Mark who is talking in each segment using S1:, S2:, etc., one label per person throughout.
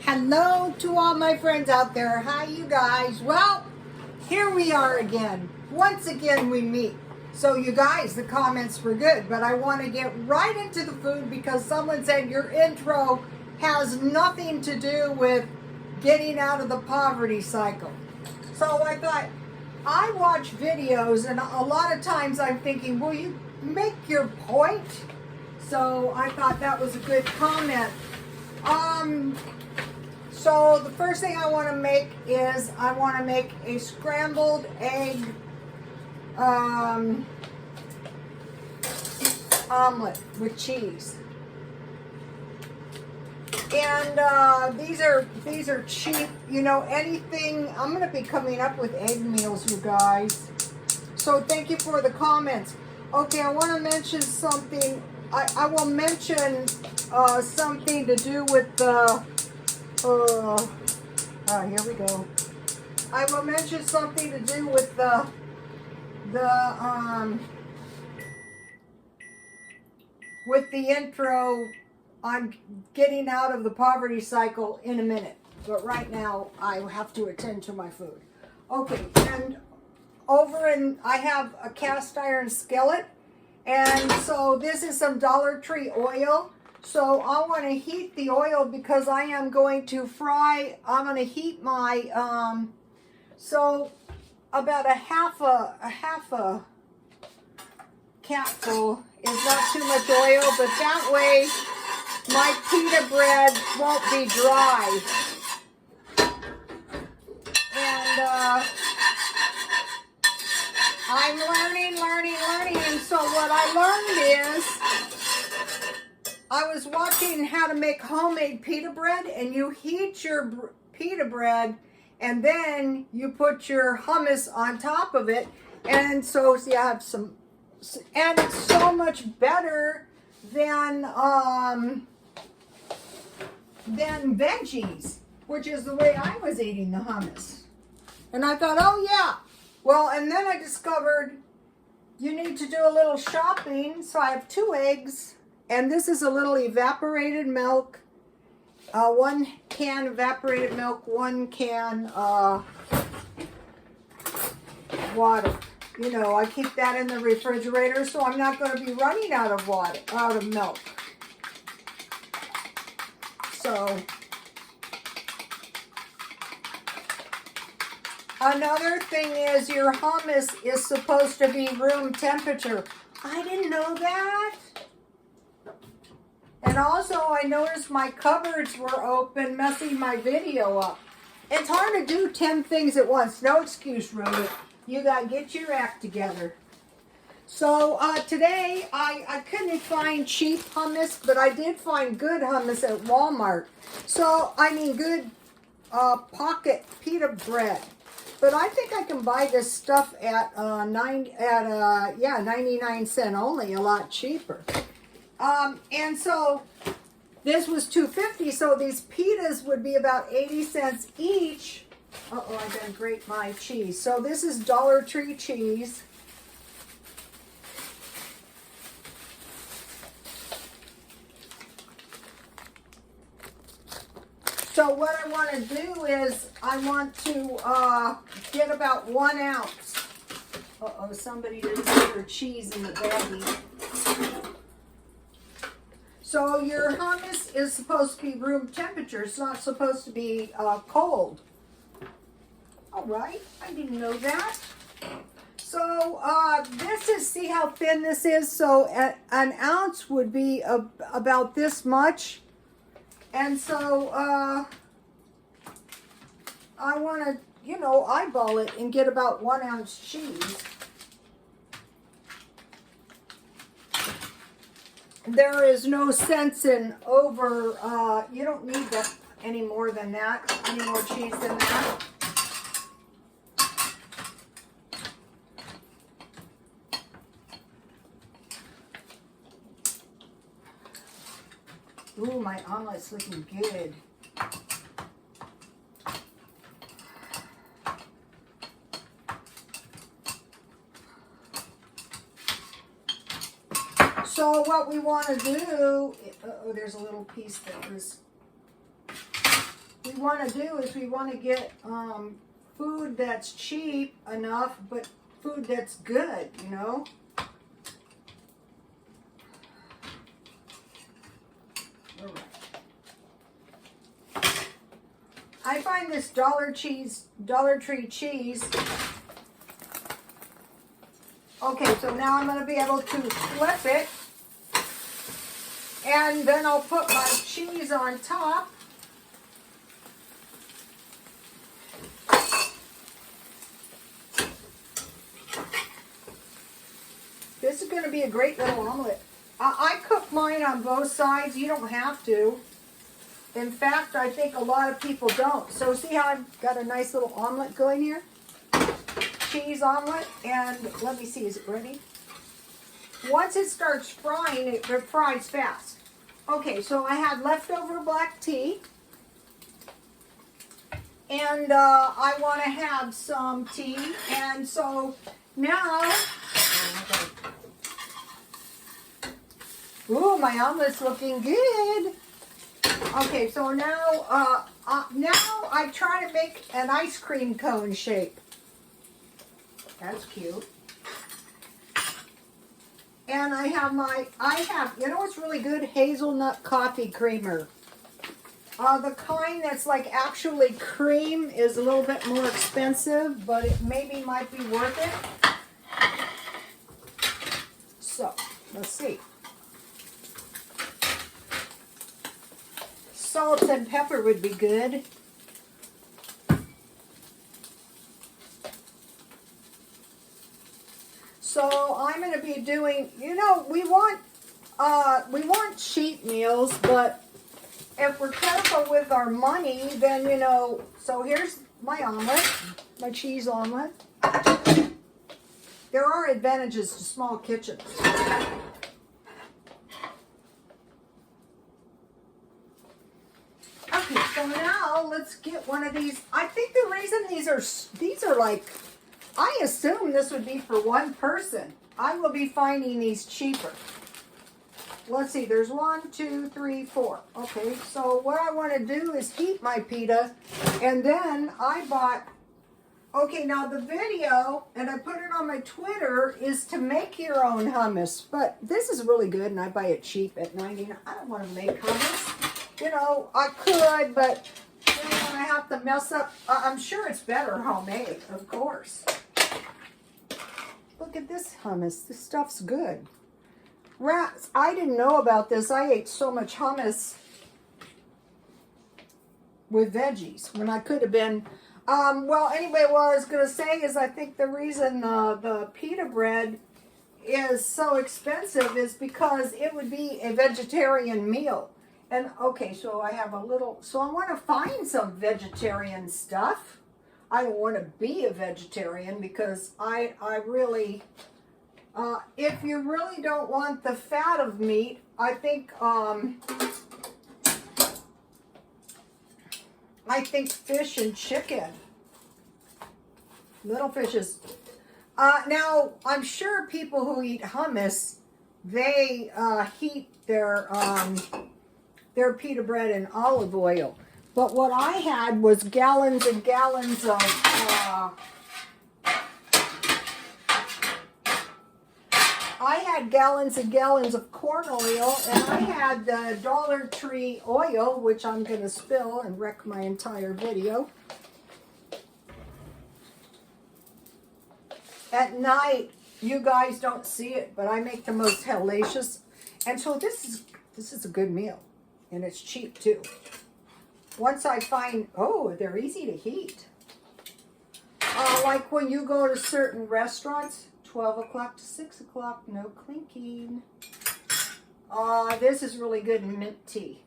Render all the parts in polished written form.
S1: Hello to all my friends out there. Hi, you guys. Well, here we are again. Once again, we meet. So, you guys, the comments were good, but I want to get right into the food because someone said your intro has nothing to do with getting out of the poverty cycle. So, I thought, I watch videos, and a lot of times I'm thinking, will you make your point? So, I thought that was a good comment. So the first thing I want to make is I want to make a scrambled egg omelet with cheese. And these are cheap. You know, anything. I'm going to be coming up with egg meals, you guys. So thank you for the comments. Okay, I want to mention something. I will mention something to do with the. Here we go. I will mention something to do with with the intro on getting out of the poverty cycle in a minute. But right now, I have to attend to my food. Okay, and I have a cast iron skillet, and so this is some Dollar Tree oil. So I want to heat the oil because I am going to fry. I'm going to heat my so about a half a capful is not too much oil, but that way my pita bread won't be dry. And I'm learning, and so what I learned is I was watching how to make homemade pita bread, and you heat your pita bread and then you put your hummus on top of it, and so you have some, and it's so much better than veggies, which is the way I was eating the hummus. And I thought, oh yeah, well, and then I discovered you need to do a little shopping. So I have 2 eggs. And this is a little evaporated milk, 1 can evaporated milk, 1 can water. You know, I keep that in the refrigerator, so I'm not going to be running out of milk. So, another thing is your hummus is supposed to be room temperature. I didn't know that. And also, I noticed my cupboards were open, messing my video up. It's hard to do 10 things at once. No excuse, Rhoda. You got to get your act together. So, today, I couldn't find cheap hummus, but I did find good hummus at Walmart. So, I mean, good pocket pita bread. But I think I can buy this stuff at 99 cents only, a lot cheaper. And so this was $2.50, so these pitas would be about 80 cents each. Uh-oh, I gotta grate my cheese. So this is Dollar Tree cheese. So what I want to do is I want to get about 1 ounce. Uh-oh, somebody didn't put their cheese in the baggie. So your hummus is supposed to be room temperature. It's not supposed to be cold. All right, I didn't know that. So this is, see how thin this is? So an ounce would be about this much. And so I want to, you know, eyeball it and get about 1 ounce cheese. There is no sense in you don't need that any more than that, any more cheese than that. Ooh, my omelet's looking good. So what we want to do, oh, there's a little piece that was we want to do is we want to get food that's cheap enough, but food that's good, you know. All right. I find this Dollar Tree cheese. Okay, so now I'm going to be able to flip it. And then I'll put my cheese on top. This is going to be a great little omelet. I cook mine on both sides. You don't have to. In fact, I think a lot of people don't. So see how I've got a nice little omelet going here? Cheese omelet. And let me see, is it ready? Once it starts frying, it fries fast. Okay, so I had leftover black tea. And I want to have some tea. And so now... Ooh, my omelet's looking good. Okay, so now, now I try to make an ice cream cone shape. That's cute. And I have, you know what's really good? Hazelnut coffee creamer. The kind that's like actually cream is a little bit more expensive, but it maybe might be worth it. So, let's see. Salt and pepper would be good. So I'm going to be doing, you know, we want cheap meals, but if we're careful with our money, then, you know, so here's my omelet, my cheese omelet. There are advantages to small kitchens. Okay, so now let's get one of these. I think the reason these are like, I assume this would be for one person. I will be finding these cheaper. Let's see, there's 1, 2, 3, 4. Okay, so what I want to do is heat my pita, and then I bought, okay, now the video, and I put it on my Twitter, is to make your own hummus. But this is really good, and I buy it cheap at 99. I don't want to make hummus. You know, I could, but then when I have to mess up, I'm sure it's better homemade, of course. Look at this hummus. This stuff's good. Rats, I didn't know about this. I ate so much hummus with veggies when I could have been. Well, anyway, what I was going to say is I think the reason the pita bread is so expensive is because it would be a vegetarian meal. And okay, so I have a little, so I want to find some vegetarian stuff. I don't want to be a vegetarian because I really, if you really don't want the fat of meat, I think fish and chicken, little fishes. Now, I'm sure people who eat hummus, they heat their pita bread in olive oil. But what I had was gallons and gallons of gallons and gallons of corn oil, and I had the Dollar Tree oil, which I'm going to spill and wreck my entire video. At night, you guys don't see it, but I make the most hellacious. And so this is a good meal, and it's cheap too. Once I find, oh, they're easy to heat. Like when you go to certain restaurants, 12 o'clock to 6 o'clock, no clinking. This is really good in mint tea.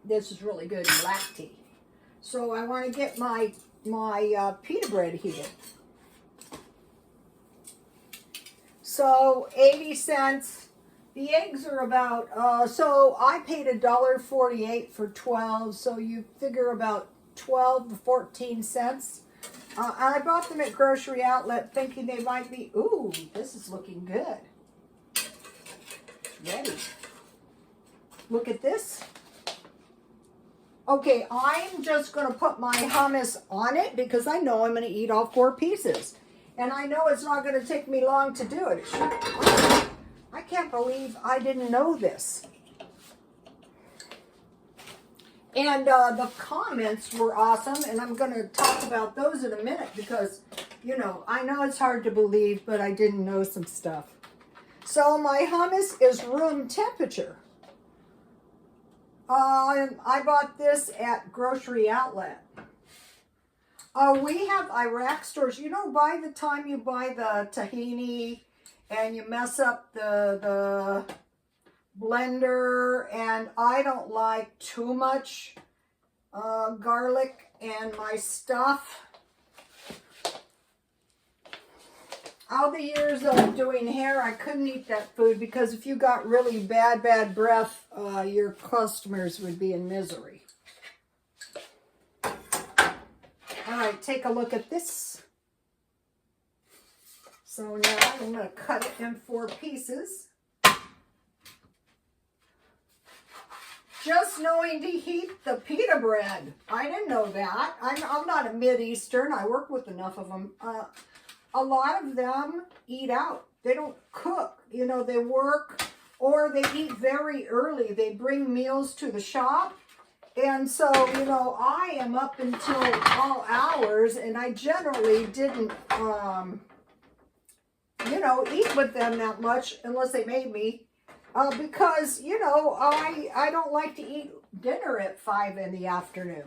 S1: This is really good in black tea. So I want to get my pita bread heated. So 80 cents. The eggs are about, so I paid $1.48 for 12, so you figure about 12 to 14 cents. And I bought them at Grocery Outlet thinking they might be, ooh, this is looking good. Ready. Look at this. Okay, I'm just going to put my hummus on it because I know I'm going to eat all 4 pieces. And I know it's not going to take me long to do it. I can't believe I didn't know this. And the comments were awesome, and I'm going to talk about those in a minute because, you know, I know it's hard to believe, but I didn't know some stuff. So my hummus is room temperature. I bought this at Grocery Outlet. We have Iraq stores. You know, by the time you buy the tahini and you mess up the blender, and I don't like too much garlic in my stuff. All the years of doing hair, I couldn't eat that food because if you got really bad breath, your customers would be in misery. All right, take a look at this. So now I'm going to cut it in 4 pieces. Just knowing to heat the pita bread. I didn't know that. I'm not a Mid-Eastern. I work with enough of them. A lot of them eat out. They don't cook. You know, they work or they eat very early. They bring meals to the shop. And so, you know, I am up until all hours, and I generally didn't, you know, eat with them that much unless they made me. Because, you know, I don't like to eat dinner at 5 in the afternoon.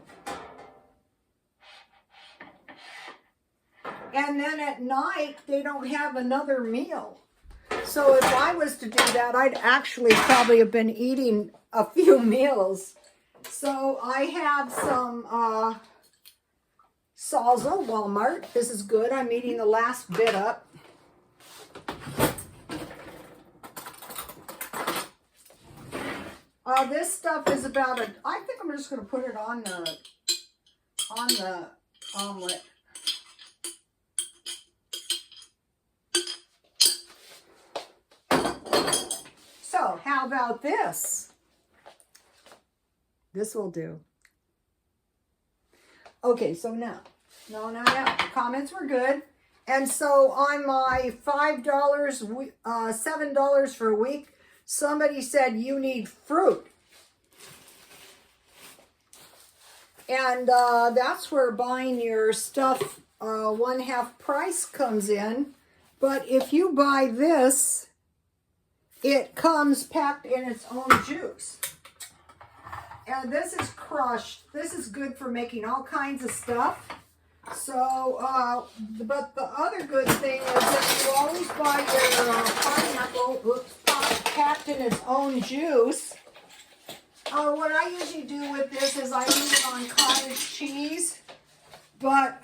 S1: And then at night, they don't have another meal. So if I was to do that, I'd actually probably have been eating a few meals. So I have some salsa, Walmart. This is good. I'm eating the last bit up. This stuff is about I think I'm just going to put it on the omelet. So how about this? This will do. Okay, so now. Comments were good. And so on my $5, $7 for a week, somebody said you need fruit. And that's where buying your stuff 1/2 price comes in. But if you buy this, it comes packed in its own juice. And this is crushed. This is good for making all kinds of stuff. So, but the other good thing is that you always buy your pineapple packed in its own juice. What I usually do with this is I use it on cottage cheese. But,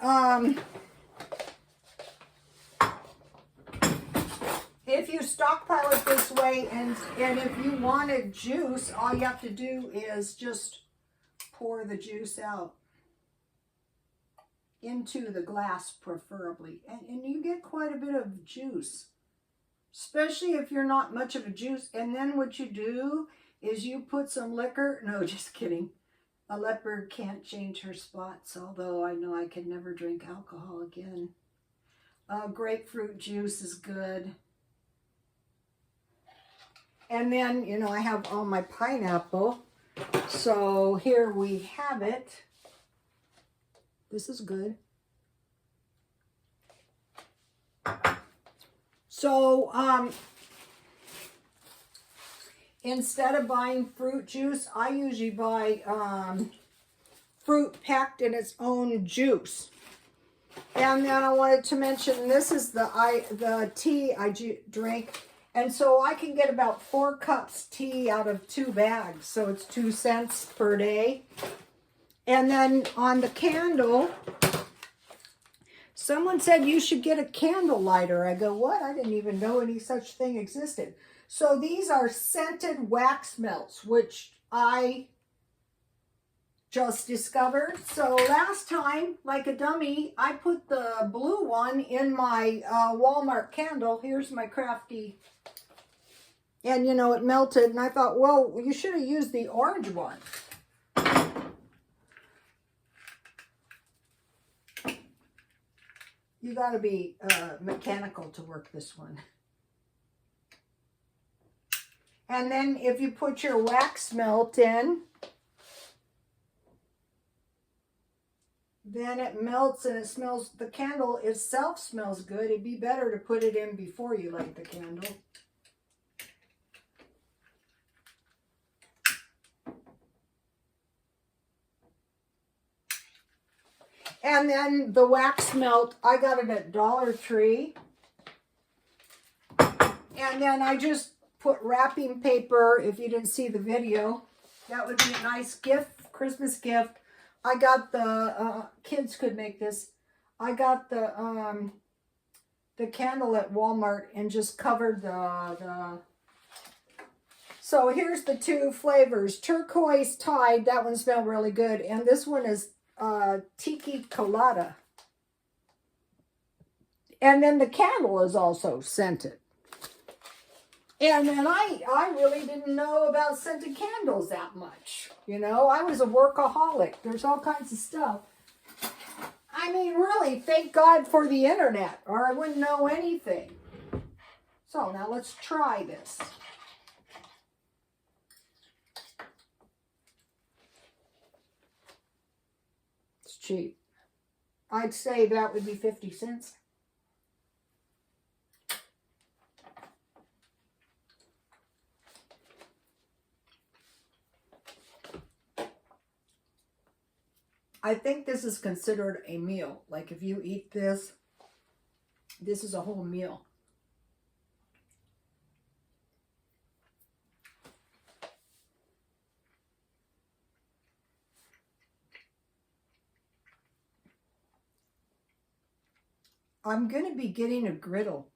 S1: if you stockpile it this way, and if you wanted juice, all you have to do is just pour the juice out into the glass, preferably. And you get quite a bit of juice, especially if you're not much of a juice. And then what you do is you put some liquor. No, just kidding. A leopard can't change her spots, although I know I could never drink alcohol again. Grapefruit juice is good. And then, you know, I have all my pineapple. So here we have it. This is good. So, instead of buying fruit juice, I usually buy fruit packed in its own juice. And then I wanted to mention, this is the tea I drink. And so I can get about 4 cups tea out of 2 bags. So it's 2 cents per day. And then on the candle, someone said you should get a candle lighter. I go, what? I didn't even know any such thing existed. So these are scented wax melts, which I just discovered. So last time, like a dummy, I put the blue one in my Walmart candle. Here's my crafty. And, you know, it melted. And I thought, well, you should have used the orange one. You got to be mechanical to work this one. And then if you put your wax melt in, then it melts and it smells, the candle itself smells good. It'd be better to put it in before you light the candle. And then the wax melt, I got it at Dollar Tree. And then I just put wrapping paper, if you didn't see the video. That would be a nice gift, Christmas gift. I got the, kids could make this. I got the candle at Walmart and just covered the. So here's the two flavors. Turquoise Tide, that one smelled really good. And this one is Tiki Colada. And then the candle is also scented. And then I really didn't know about scented candles that much. You know, I was a workaholic. There's all kinds of stuff. I mean, really, thank God for the internet, or I wouldn't know anything. So now let's try this. It's cheap. I'd say that would be 50 cents. I think this is considered a meal. Like if you eat this, this is a whole meal. I'm going to be getting a griddle.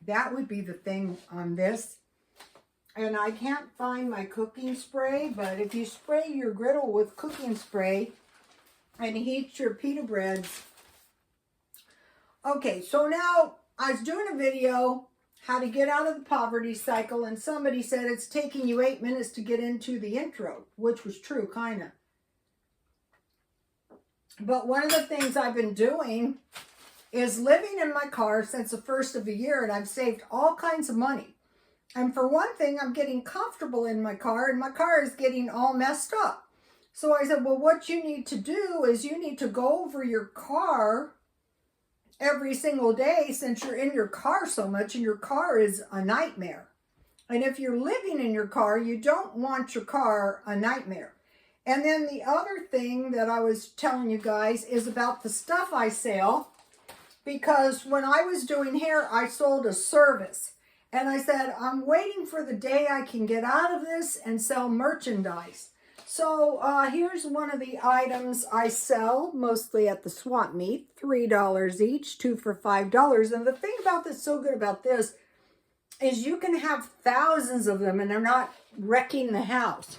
S1: That would be the thing on this. And I can't find my cooking spray, but if you spray your griddle with cooking spray, and heat your pita breads. Okay, so now I was doing a video, how to get out of the poverty cycle, and somebody said it's taking you 8 minutes to get into the intro, which was true, kind of. But one of the things I've been doing is living in my car since the first of the year, and I've saved all kinds of money. And for one thing, I'm getting comfortable in my car, and my car is getting all messed up. So I said, well, what you need to do is you need to go over your car every single day since you're in your car so much, and your car is a nightmare. And if you're living in your car, you don't want your car a nightmare. And then the other thing that I was telling you guys is about the stuff I sell, because when I was doing hair, I sold a service. And I said, I'm waiting for the day I can get out of this and sell merchandise. So here's one of the items I sell, mostly at the swap meet, $3 each, 2 for $5. And the thing about this, so good about this, is you can have thousands of them and they're not wrecking the house.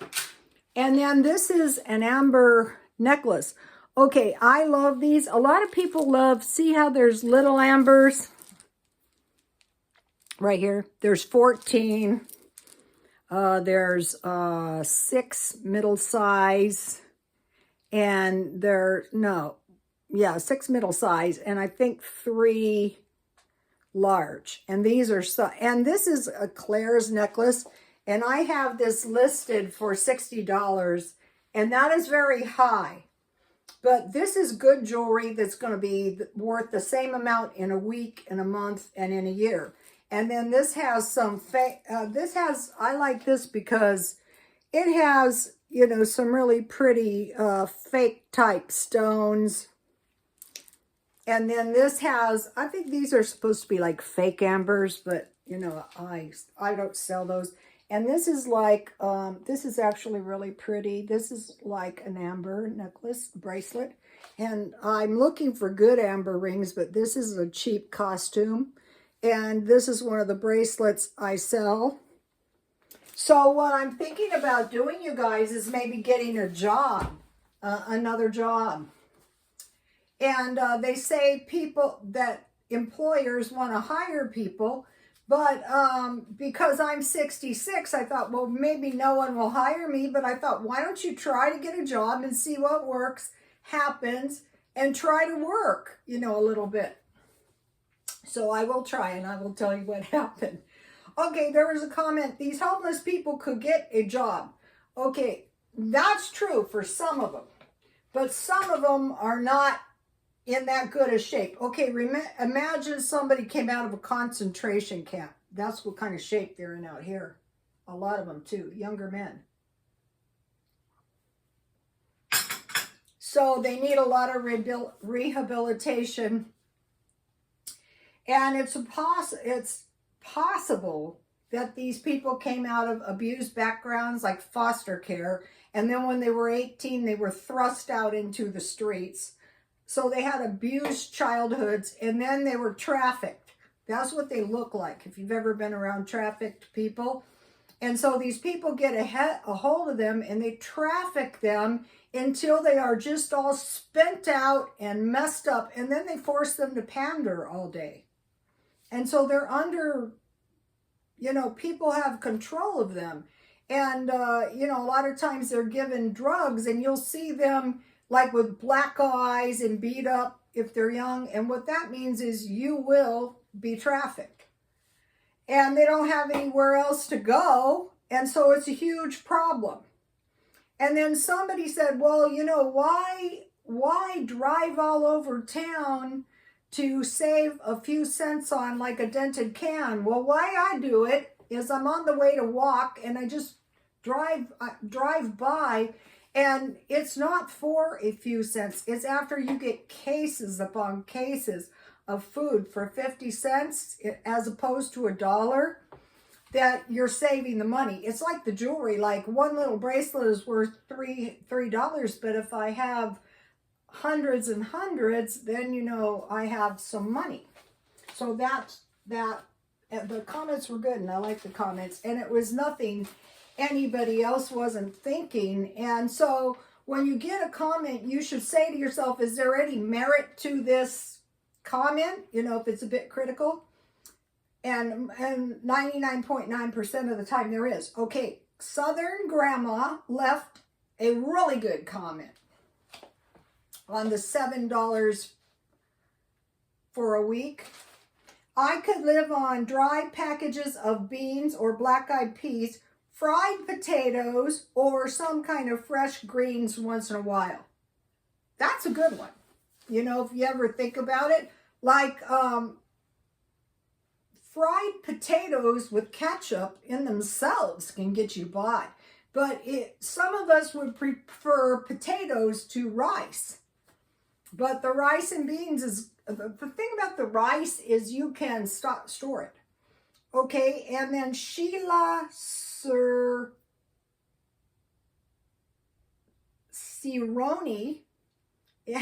S1: And then this is an amber necklace. Okay, I love these. A lot of people love, see how there's little ambers? Right here, there's 14. There's 6 middle size, and 6 middle size, and I think 3 large. And these are and this is a Claire's necklace, and I have this listed for $60, and that is very high. But this is good jewelry that's going to be worth the same amount in a week, in a month, and in a year. And then this has some fake, I like this because it has, you know, some really pretty fake type stones. And then this has, I think these are supposed to be like fake ambers, but, you know, I don't sell those. And this is like, this is actually really pretty. This is like an amber necklace, bracelet. And I'm looking for good amber rings, but this is a cheap costume. And this is one of the bracelets I sell. So what I'm thinking about doing, you guys, is maybe getting a job, another job. And they say that employers want to hire people, but because I'm 66, I thought, well, maybe no one will hire me. But I thought, why don't you try to get a job and see what works, happens, and try to work, you know, a little bit. So I will try and I will tell you what happened. Okay, there was a comment, these homeless people could get a job. Okay, that's true for some of them, but some of them are not in that good a shape. Okay, imagine somebody came out of a concentration camp. That's what kind of shape they're in out here. A lot of them too, younger men. So they need a lot of rehabilitation. And it's possible that these people came out of abused backgrounds like foster care. And then when they were 18, they were thrust out into the streets. So they had abused childhoods and then they were trafficked. That's what they look like if you've ever been around trafficked people. And so these people get a hold of them and they traffic them until they are just all spent out and messed up. And then they force them to pander all day. And so they're under, people have control of them. And, a lot of times they're given drugs and you'll see them like with black eyes and beat up if they're young. And what that means is you will be trafficked. And they don't have anywhere else to go. And so it's a huge problem. And then somebody said, well, why drive all over town to save a few cents on like a dented can? Well, why I do it is I'm on the way to walk and I just drive by, and it's not for a few cents. It's after you get cases upon cases of food for 50 cents as opposed to $1 that you're saving the money. It's like the jewelry, like one little bracelet is worth $3, but if I have hundreds and hundreds, then I have some money. So that the comments were good, and I like the comments, and it was nothing anybody else wasn't thinking. And so when you get a comment, you should say to yourself, is there any merit to this comment, if it's a bit critical? And 99.9% of the time there is. Okay, Southern Grandma left a really good comment on the $7 for a week. I could live on dry packages of beans or black-eyed peas, fried potatoes, or some kind of fresh greens once in a while. That's a good one. If you ever think about it, like fried potatoes with ketchup in themselves can get you by. But some of us would prefer potatoes to rice. But the rice and beans is, the thing about the rice is you can store it. Okay, and then Sheila Cironi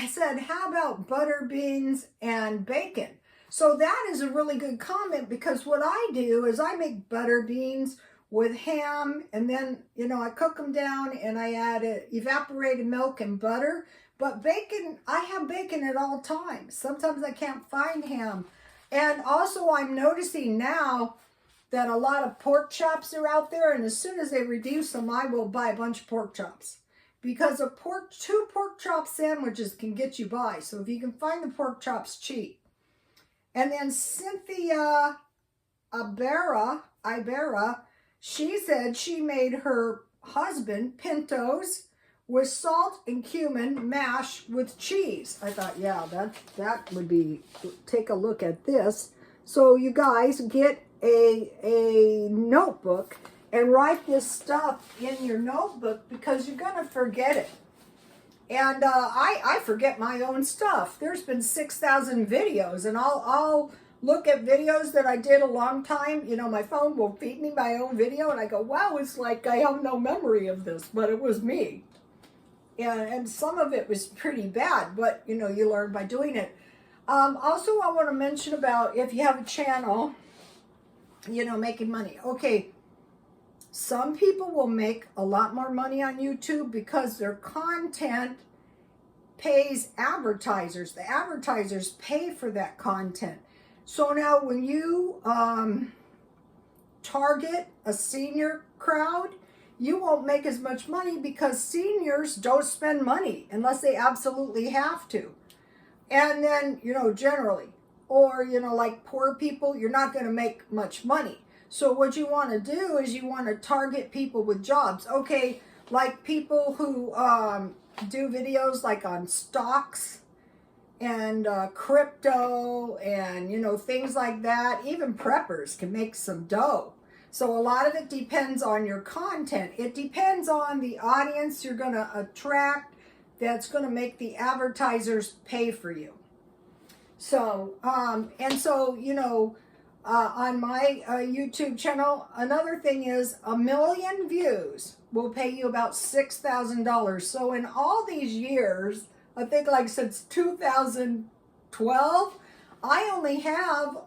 S1: said, how about butter, beans, and bacon? So that is a really good comment, because what I do is I make butter beans with ham, and then, I cook them down and I add evaporated milk and butter. But bacon, I have bacon at all times. Sometimes I can't find ham. And also I'm noticing now that a lot of pork chops are out there, and as soon as they reduce them, I will buy a bunch of pork chops. Because two pork chop sandwiches can get you by. So if you can find the pork chops cheap. And then Cynthia Ibera, she said she made her husband pintos with salt and cumin mash with cheese. I thought, yeah, that would be, take a look at this. So you guys get a notebook and write this stuff in your notebook, because you're going to forget it. And I forget my own stuff. There's been 6,000 videos, and I'll look at videos that I did a long time. My phone will feed me my own video, and I go, wow, it's like I have no memory of this, but it was me. And some of it was pretty bad, but, you learn by doing it. Also, I want to mention about if you have a channel, making money. Okay, some people will make a lot more money on YouTube because their content pays advertisers. The advertisers pay for that content. So now when you target a senior crowd, you won't make as much money, because seniors don't spend money unless they absolutely have to. And then, generally, or, you know, like poor people, you're not going to make much money. So what you want to do is you want to target people with jobs. Okay, like people who do videos like on stocks and crypto and, you know, things like that. Even preppers can make some dough. So a lot of it depends on your content. It depends on the audience you're going to attract that's going to make the advertisers pay for you. So, and so, you know, on my YouTube channel, another thing is 1 million views will pay you about $6,000. So in all these years, I think like since 2012, I only have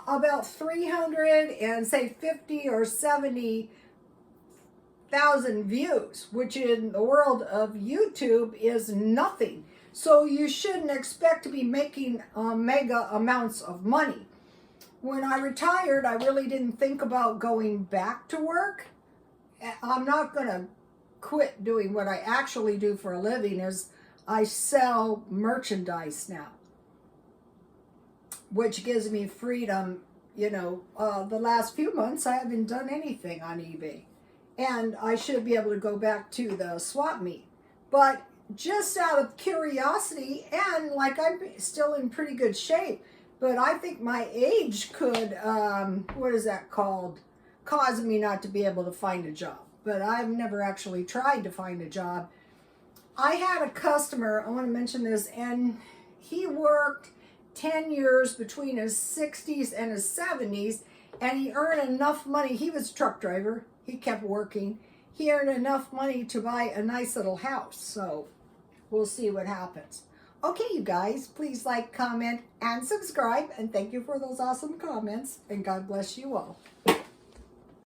S1: about 300 and say 50 or 70,000 views, which in the world of YouTube is nothing. So you shouldn't expect to be making mega amounts of money. When I retired, I really didn't think about going back to work. I'm not going to quit doing what I actually do for a living, is I sell merchandise now, which gives me freedom. You know, the last few months I haven't done anything on eBay, and I should be able to go back to the swap meet. But just out of curiosity, and like I'm still in pretty good shape, but I think my age could, what is that called, cause me not to be able to find a job. But I've never actually tried to find a job. I had a customer, I want to mention this, and he worked 10 years between his 60s and his 70s, and he earned enough money. He was a truck driver. He kept working. He earned enough money to buy a nice little house. So we'll see what happens. Okay, you guys, please like, comment, and subscribe. And thank you for those awesome comments. And God bless you all.